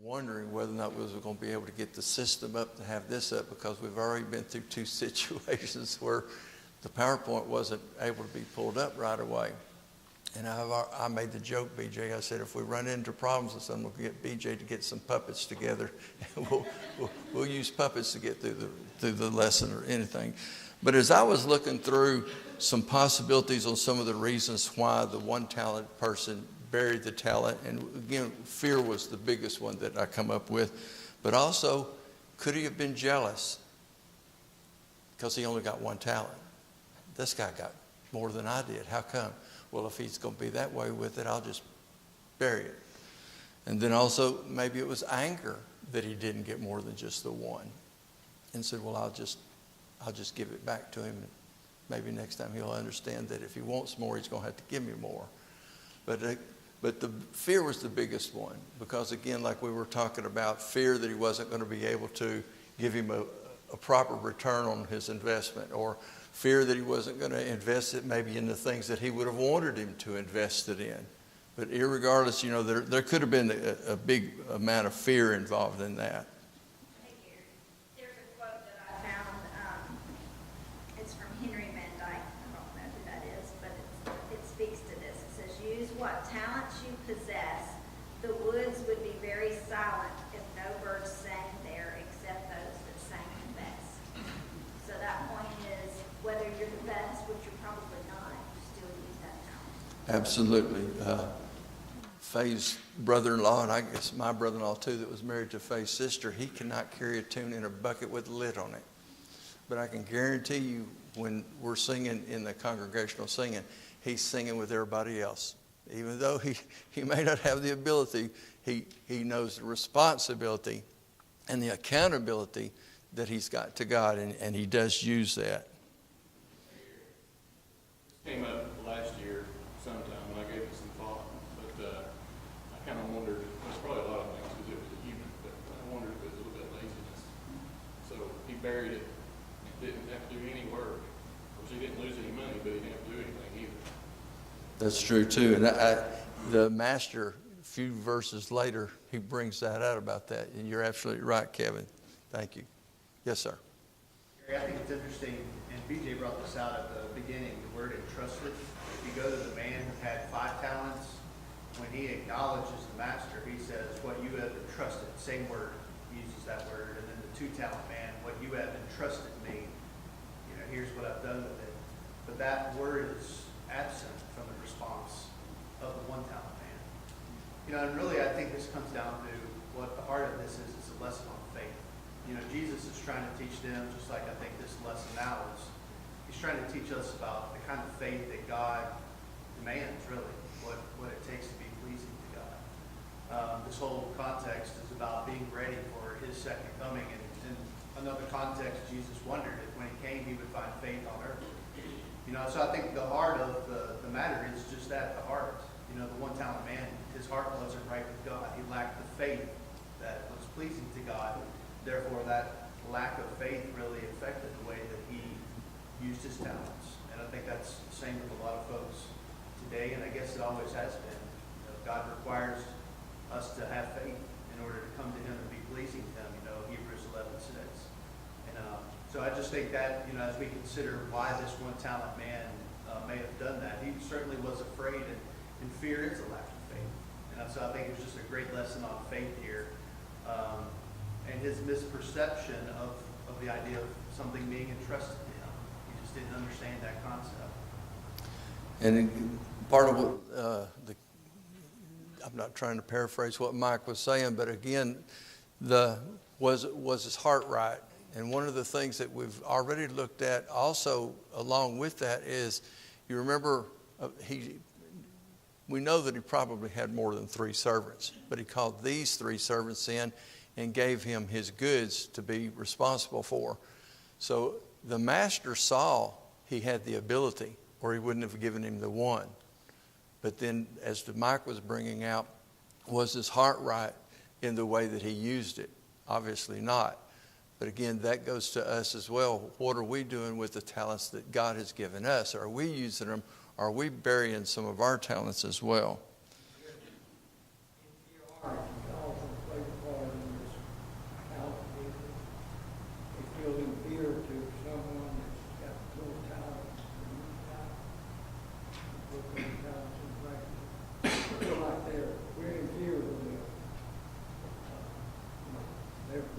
wondering whether or not we was going to be able to get the system up to have this up, because we've already been through two situations where the PowerPoint wasn't able to be pulled up right away. And I made the joke, BJ, I said, if we run into problems with something, we'll get BJ to get some puppets together. And we'll use puppets to get through the lesson or anything. But as I was looking through some possibilities on some of the reasons why the one talented person buried the talent, and again, fear was the biggest one that I come up with, but also, could he have been jealous because he only got one talent? This guy got more than I did. How come? Well, if he's going to be that way with it, I'll just bury it. And then also, maybe it was anger that he didn't get more than just the one, and said, well, I'll just give it back to him. Maybe next time he'll understand that if he wants more, he's going to have to give me more. But the fear was the biggest one, because again, like we were talking about, fear that he wasn't going to be able to give him a proper return on his investment, or fear that he wasn't going to invest it maybe in the things that he would have wanted him to invest it in. But irregardless, there could have been a big amount of fear involved in that. There's a quote that I found. It's from Henry Van Dyke. I don't know who that is, but it speaks to this. It says, use what talents you possess. The woods would be very silent if no birds sang there except those that sang the best. So that point is, whether you're the best, which you're probably not, you still use that talent. Absolutely. Faye's brother-in-law, and I guess my brother-in-law too, that was married to Faye's sister, he cannot carry a tune in a bucket with a lid on it. But I can guarantee you, when we're singing in the congregational singing, he's singing with everybody else. Even though he may not have the ability, he knows the responsibility and the accountability that he's got to God, and he does use that. This came up last year sometime, and I gave it some thought, but I kind of wondered, there's probably a lot of things because it was a human, but I wondered if it was a little bit laziness. So he buried it, didn't have to do any work. Of course, he didn't lose any money, but he didn't have to do anything either. That's true too. And the master, a few verses later, he brings that out about that. And you're absolutely right, Kevin. Thank you. Yes, sir. Gary, I think it's interesting, and BJ brought this out at the beginning, the word entrusted. If you go to the man who had 5 talents, when he acknowledges the master, he says, what you have entrusted, same word, he uses that word. And then the 2-talent man, what you have entrusted me, here's what I've done with it. But that word is absent from the response of the 1-talent man. And really I think this comes down to what the heart of this is a lesson on faith. Jesus is trying to teach them, just like I think this lesson now is, he's trying to teach us about the kind of faith that God demands, really, what it takes to be pleasing to God. This whole context is about being ready for his second coming. And in another context, Jesus wondered if when he came, he would find faith on earth. So I think the heart of the matter is just that, the heart. The 1-talent man, his heart wasn't right with God. He lacked the faith that was pleasing to God. Therefore, that lack of faith really affected the way that he used his talents. And I think that's the same with a lot of folks today, and I guess it always has been. God requires us to have faith in order to come to him and be pleasing to him, Hebrews 11:6. And so I just think that, as we consider why this 1-talent man may have done that, he certainly was afraid, and fear is a lack of faith. And so I think it was just a great lesson on faith here. And his misperception of the idea of something being entrusted to him. He just didn't understand that concept. And part of what I'm not trying to paraphrase what Mike was saying, but again, was his heart right? And one of the things that we've already looked at also along with that is, you remember, we know that he probably had more than 3 servants, but he called these 3 servants in and gave him his goods to be responsible for. So the master saw he had the ability, or he wouldn't have given him the 1. But then, as Mike was bringing out, was his heart right in the way that he used it? Obviously not. But again, that goes to us as well. What are we doing with the talents that God has given us? Are we using them? Are we burying some of our talents as well? Into your heart, you can also play the part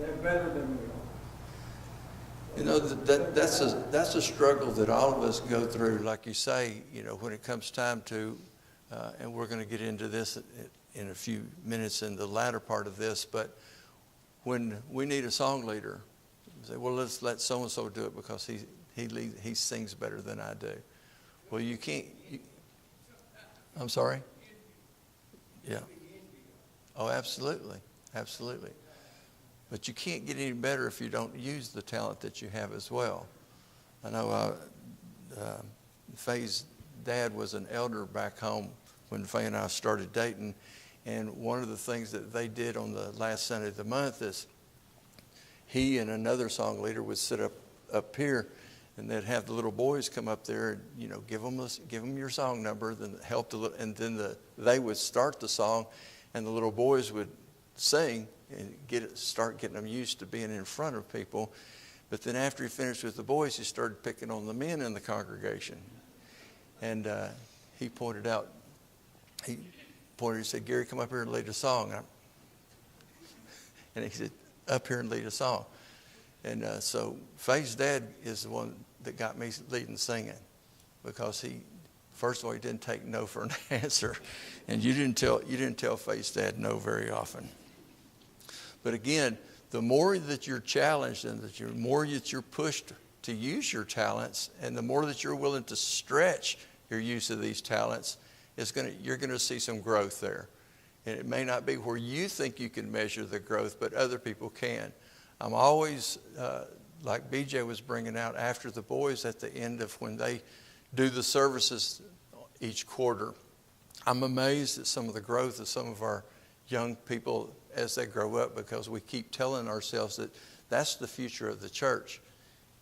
They're better than we are. You know, that's a struggle that all of us go through. Like you say, you know, when it comes time to, and we're going to get into this in a few minutes in the latter part of this, but when we need a song leader, we say, well, let's let so-and-so do it because he sings better than I do. Well, you can't. I'm sorry? Yeah. Oh, absolutely. Absolutely. But you can't get any better if you don't use the talent that you have as well. I know Faye's dad was an elder back home when Faye and I started dating. And one of the things that they did on the last Sunday of the month is he and another song leader would sit up here, and they'd have the little boys come up there and, you know, give them your song number, then help and then they would start the song, and the little boys would sing and start getting them used to being in front of people. But then after he finished with the boys, he started picking on the men in the congregation. And he said, Gary, come up here and lead a song. And he said, up here and lead a song. And so Faye's dad is the one that got me leading singing, because first of all, he didn't take no for an answer. And you didn't tell Faye's dad no very often. But again, the more that you're challenged and the more that you're pushed to use your talents, and the more that you're willing to stretch your use of these talents, you're going to see some growth there. And it may not be where you think you can measure the growth, but other people can. I'm always, like BJ was bringing out, after the boys at the end of when they do the services each quarter, I'm amazed at some of the growth of some of our young people as they grow up, because we keep telling ourselves that that's the future of the church.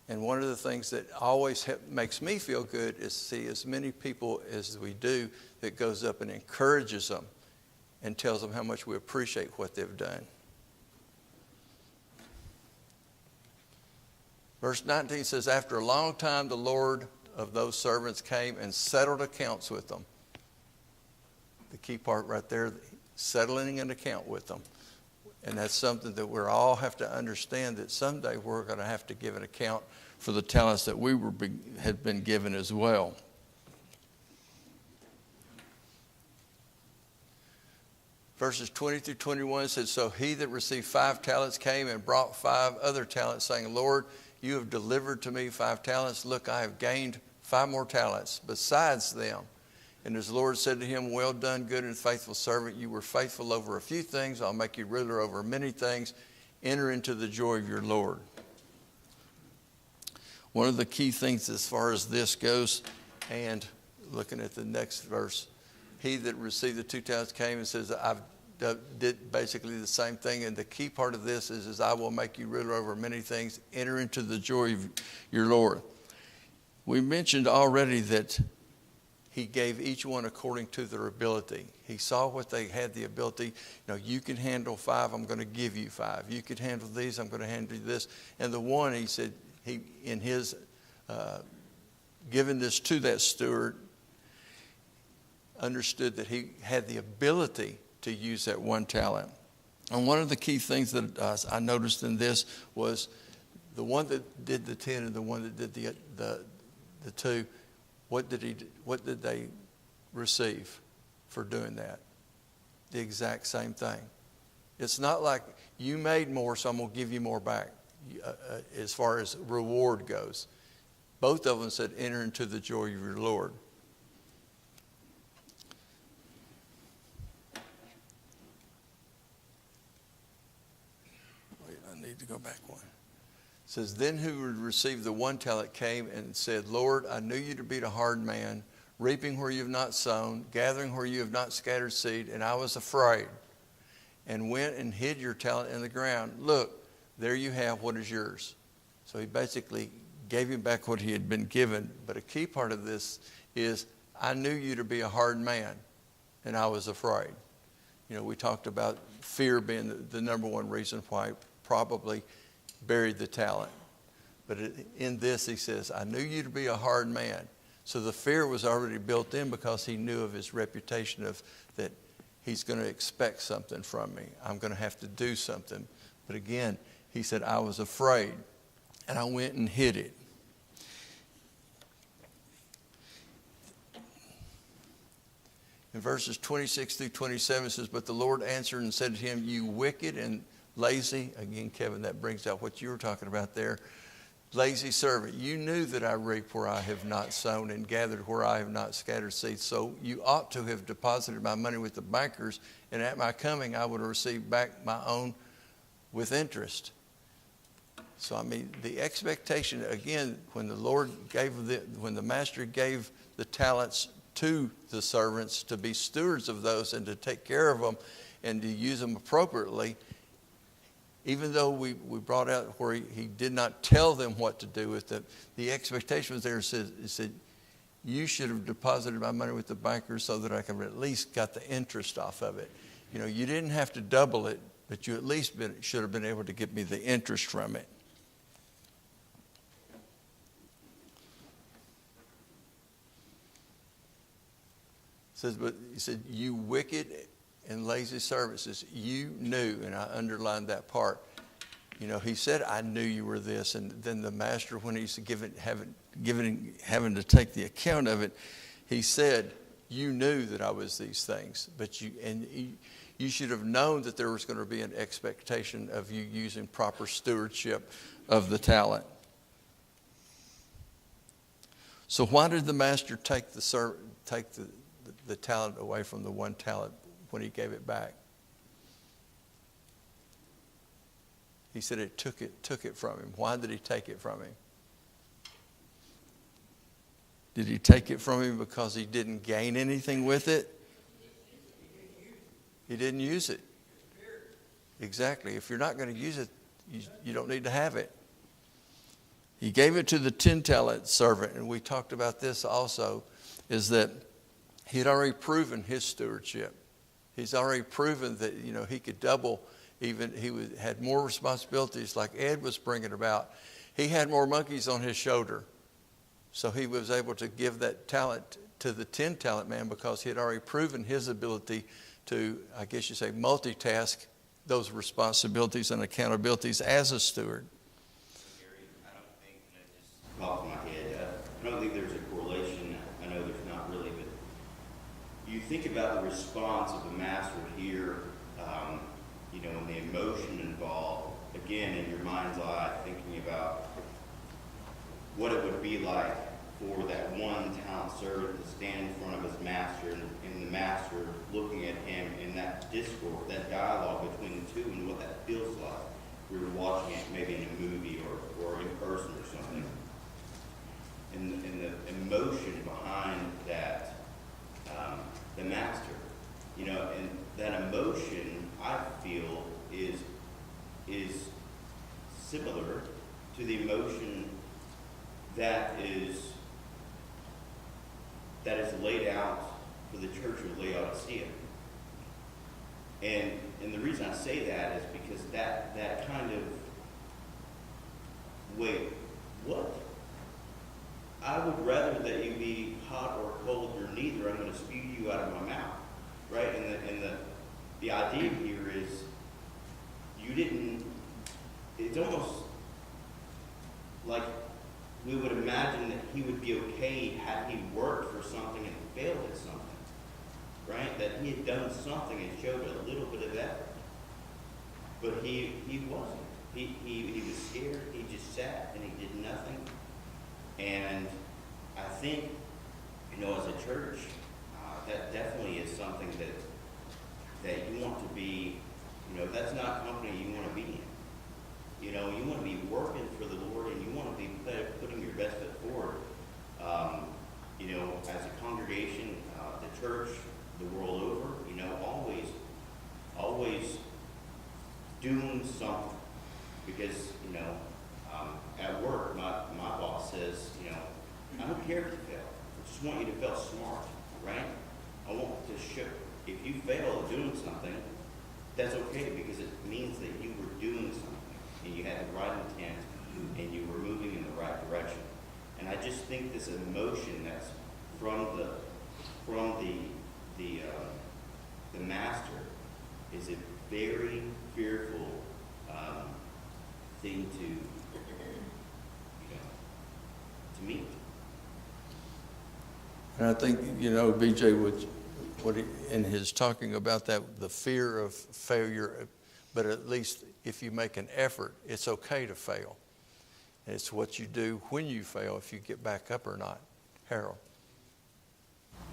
And one of the things that always makes me feel good is to see as many people as we do that goes up and encourages them and tells them how much we appreciate what they've done. Verse 19 says, after a long time, the Lord of those servants came and settled accounts with them. The key part right there, settling an account with them. And that's something that we all have to understand, that someday we're going to have to give an account for the talents that we had been given as well. Verses 20 through 21 says, so he that received 5 talents came and brought 5 other talents, saying, Lord, you have delivered to me 5 talents. Look, I have gained 5 more talents besides them. And his Lord said to him, well done, good and faithful servant. You were faithful over a few things. I'll make you ruler over many things. Enter into the joy of your Lord. One of the key things as far as this goes, and looking at the next verse, he that received the 2 talents came and says, I've did basically the same thing. And the key part of this is I will make you ruler over many things. Enter into the joy of your Lord. We mentioned already that he gave each one according to their ability. He saw what they had the ability. You know, you can handle 5, I'm going to give you 5. You could handle these, I'm going to handle this. And the one, he said, in his giving this to that steward, understood that he had the ability to use that 1 talent. And one of the key things that I noticed in this was the one that did the 10 and the one that did the 2. What did they receive for doing that? The exact same thing. It's not like you made more, so I'm going to give you more back as far as reward goes. Both of them said, enter into the joy of your Lord. Wait, I need to go back one. It says, then who would receive the 1 talent came and said, Lord, I knew you to be a hard man, reaping where you have not sown, gathering where you have not scattered seed, and I was afraid, and went and hid your talent in the ground. Look, there you have what is yours. So he basically gave him back what he had been given. But a key part of this is, I knew you to be a hard man, and I was afraid. You know, we talked about fear being the number one reason why probably buried the talent. But in this, he says, I knew you to be a hard man. So the fear was already built in because he knew of his reputation of that he's going to expect something from me. I'm going to have to do something. But again, He said, I was afraid, and I went and hid it. In verses 26 through 27, it says, but the Lord answered and said to him, you wicked and lazy. Again, Kevin, that brings out what you were talking about there. Lazy servant, you knew that I reap where I have not sown and gathered where I have not scattered seed. So you ought to have deposited my money with the bankers, and at my coming I would receive back my own with interest. So, I mean, the expectation, again, when the master gave the talents to the servants to be stewards of those and to take care of them and to use them appropriately, even though we brought out where he did not tell them what to do with them, the expectation was there. It said, you should have deposited my money with the bankers so that I could at least got the interest off of it. You know, you didn't have to double it, but you at least should have been able to give me the interest from it. Says, but he said, you wicked and lazy servants. Says, you knew, and I underlined that part. You know, he said, I knew you were this. And then the master, when he's having to take the account of it, he said, you knew that I was these things, but you should have known that there was going to be an expectation of you using proper stewardship of the talent. So why did the master take the talent away from the one talent when he gave it back? He said it took it from him. Why did he take it from him? Did he take it from him because he didn't gain anything with it? He didn't use it. Exactly. If you're not going to use it, you don't need to have it. He gave it to the 10-talent servant, and we talked about this also, is that he'd already proven his stewardship. He's already proven that, you know, he could double. Even had more responsibilities like Ed was bringing about. He had more monkeys on his shoulder. So he was able to give that talent to the 10-talent man because he had already proven his ability to, I guess you say, multitask those responsibilities and accountabilities as a steward. Gary, I don't think, and it just popped in my head, I don't think there's a correlation. I know there's not really, but you think about the response of the master here, you know, and the emotion involved, again, in your mind's eye, thinking about what it would be like for that one talent servant to stand in front of his master and the master looking at him in that discourse, that dialogue between the two, and what that feels like. We were watching it maybe in a movie or in person or something. And the emotion behind that, the master, you know, and that emotion, I feel, is similar to the emotion that is laid out for the church of Laodicea. And the reason I say that is because that kind of, wait, what? I would rather that you be hot or cold or neither. I'm going to spew you out of my mouth, right? And the idea here is you didn't. It's almost like we would imagine that he would be okay had he worked for something and failed at something, right? That he had done something and showed a little bit of effort, but he wasn't. He was scared. He just sat and he did nothing. And I think, you know, as a church, that definitely is something that you want to be. You know, that's not a company you want to be in. You know, you want to be working for the Lord, and you want to be putting your best foot forward. You know, as a congregation, the church, the world over, you know, always doing something. Because, you know, at work, my boss says, you know, I don't care if you fail. I just want you to fail smart, right? I want to show, if you fail at doing something, that's okay, because it means that you were doing something and you had the right intent and you were moving in the right direction. And I just think this emotion that's from the master is a very fearful thing to meet. And I think, BJ, in his talking about that, the fear of failure, but at least if you make an effort, it's okay to fail. And it's what you do when you fail, if you get back up or not. Harold.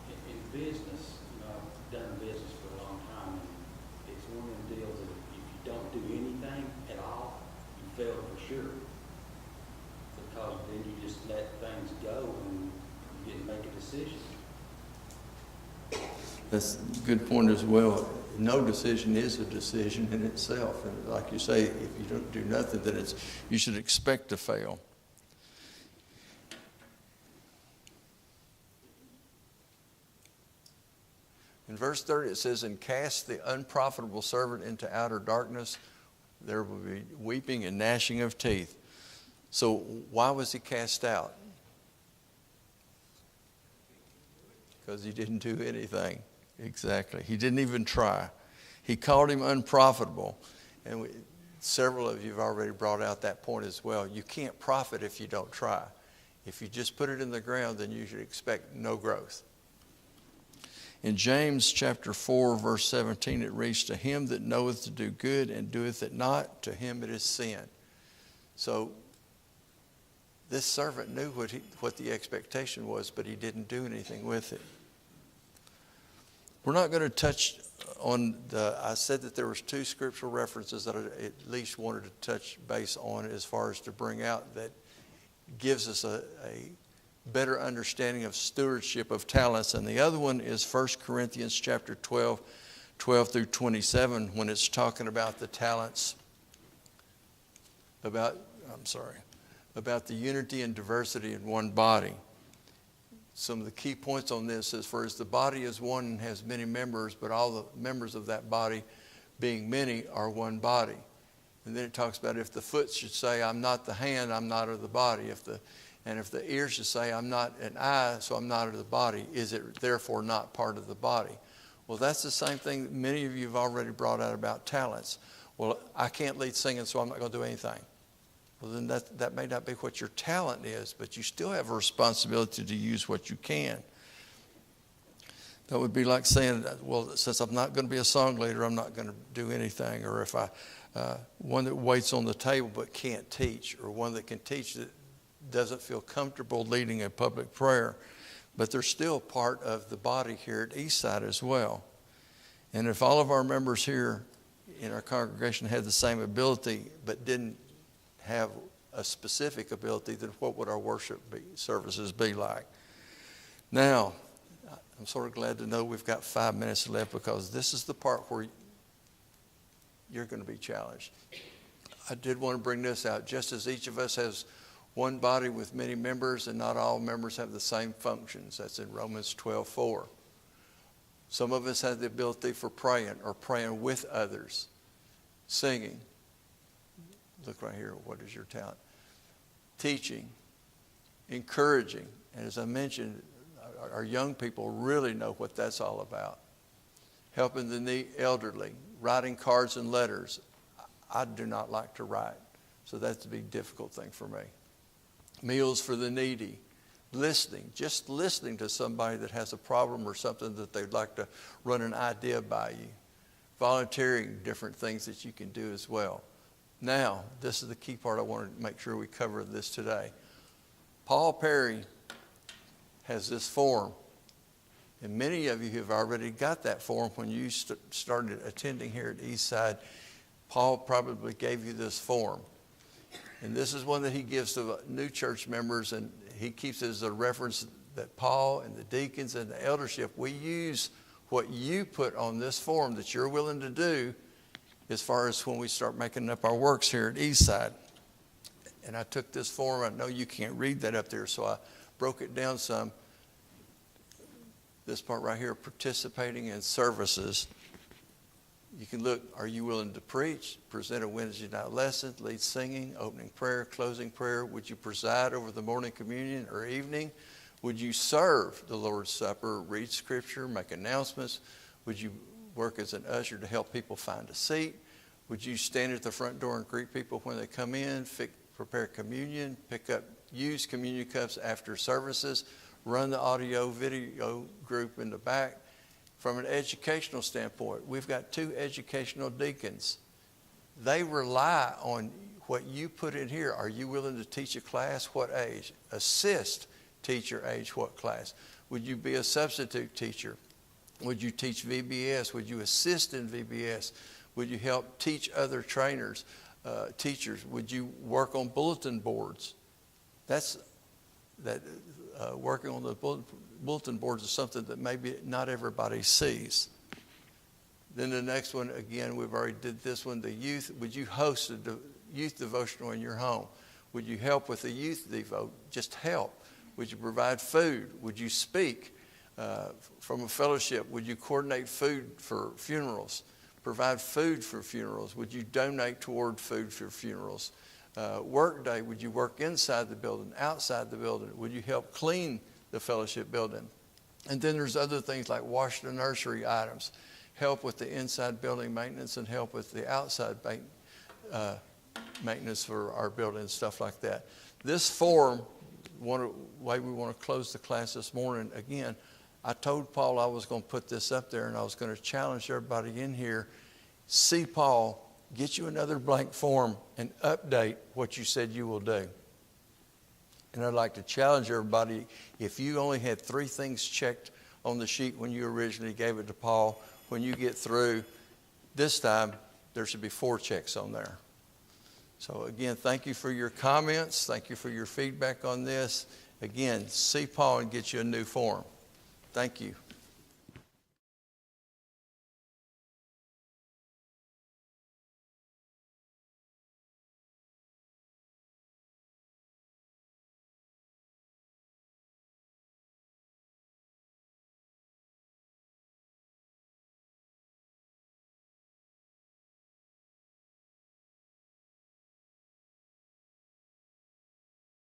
In business, I've done business for a long time, and it's one of them deals that if you don't do anything at all, you fail for sure. Because then you just let things go and you didn't make a decision. That's a good point as well. No decision is a decision in itself. And like you say, if you don't do nothing, then you should expect to fail. In verse 30 it says, "And cast the unprofitable servant into outer darkness. There will be weeping and gnashing of teeth." So why was he cast out? Because he didn't do anything. Exactly. He didn't even try. He called him unprofitable. And several of you have already brought out that point as well. You can't profit if you don't try. If you just put it in the ground, then you should expect no growth. In James chapter 4, verse 17, it reads, "To him that knoweth to do good and doeth it not, to him it is sin." So this servant knew what the expectation was, but he didn't do anything with it. We're not going to touch on I said that there was 2 scriptural references that I at least wanted to touch base on as far as to bring out that gives us a better understanding of stewardship of talents. And the other one is 1 Corinthians chapter 12 through 27, when it's talking about the talents, about the unity and diversity in one body. Some of the key points on this is, "For as the body is one and has many members, but all the members of that body, being many, are one body." And then it talks about if the foot should say, "I'm not the hand, I'm not of the body." If the ear should say, "I'm not an eye, so I'm not of the body," is it therefore not part of the body? Well, that's the same thing that many of you have already brought out about talents. Well, I can't lead singing, so I'm not going to do anything. Well, then that may not be what your talent is, but you still have a responsibility to use what you can. That would be like saying, "Well, since I'm not going to be a song leader, I'm not going to do anything." Or if one that waits on the table but can't teach, or one that can teach that doesn't feel comfortable leading a public prayer. But they're still part of the body here at Eastside as well. And if all of our members here in our congregation had the same ability but didn't have a specific ability, then what would our worship services be like? Now, I'm sort of glad to know we've got 5 minutes left, because this is the part where you're going to be challenged. I did want to bring this out. Just as each of us has one body with many members, and not all members have the same functions. That's in Romans 12:4. Some of us have the ability for praying, or praying with others, singing. Look right here, what is your talent? Teaching, encouraging. And as I mentioned, our young people really know what that's all about. Helping the elderly, writing cards and letters. I do not like to write, so that's a big difficult thing for me. Meals for the needy. Listening, just listening to somebody that has a problem or something that they'd like to run an idea by you. Volunteering, different things that you can do as well. Now, this is the key part I want to make sure we cover this today. Paul Perry has this form, and many of you have already got that form when you started attending here at Eastside. Paul probably gave you this form. And this is one that he gives to new church members, and he keeps it as a reference that Paul and the deacons and the eldership, we use what you put on this form that you're willing to do as far as when we start making up our works here at Eastside. And I took this form. I know you can't read that up there, so I broke it down some. This part right here, participating in services. You can look, are you willing to preach, present a Wednesday night lesson, lead singing, opening prayer, closing prayer? Would you preside over the morning communion or evening? Would you serve the Lord's Supper, read scripture, make announcements? Would you work as an usher to help people find a seat? Would you stand at the front door and greet people when they come in, prepare communion, pick up used communion cups after services, run the audio video group in the back? From an educational standpoint, we've got 2 educational deacons. They rely on what you put in here. Are you willing to teach a class? What age? Assist teacher age, what class? Would you be a substitute teacher? Would you teach VBS? Would you assist in VBS? Would you help teach other trainers, teachers? Would you work on bulletin boards? Working on the bulletin boards is something that maybe not everybody sees. Then the next one, again, we've already did this one, the youth. Would you host a youth devotional in your home? Would you help with the youth devote? Just help. Would you provide food? Would you speak from a fellowship? Would you coordinate food for funerals? Provide food for funerals? Would you donate toward food for funerals? Work day, would you work inside the building, outside the building? Would you help clean the fellowship building? And then there's other things like wash the nursery items, help with the inside building maintenance, and help with the outside maintenance for our building, stuff like that. This form, way we want to close the class this morning, again, I told Paul I was going to put this up there and I was going to challenge everybody in here. See Paul, get you another blank form and update what you said you will do. And I'd like to challenge everybody, if you only had 3 things checked on the sheet when you originally gave it to Paul, when you get through this time, there should be 4 checks on there. So again, thank you for your comments. Thank you for your feedback on this. Again, see Paul and get you a new form. Thank you.